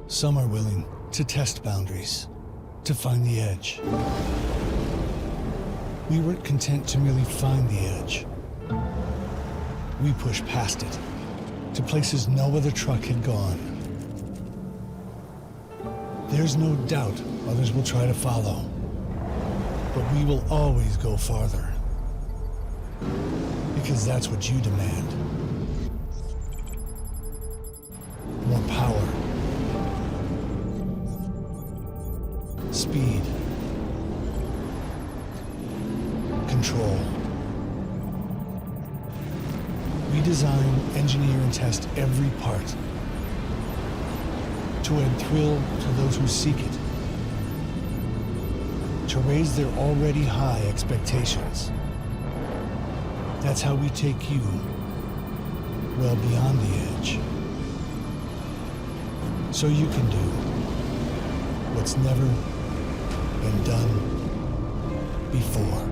Some are willing to test boundaries, to find the edge. We weren't content to merely find the edge. We pushed past it, to places no other truck had gone. There's no doubt others will try to follow, but we will always go farther, because that's what you demand. More power, speed, control. We design, engineer, and test every part to add thrill to those who seek it, to raise their already high expectations. That's how we take you well beyond the edge, so you can do what's never been done before.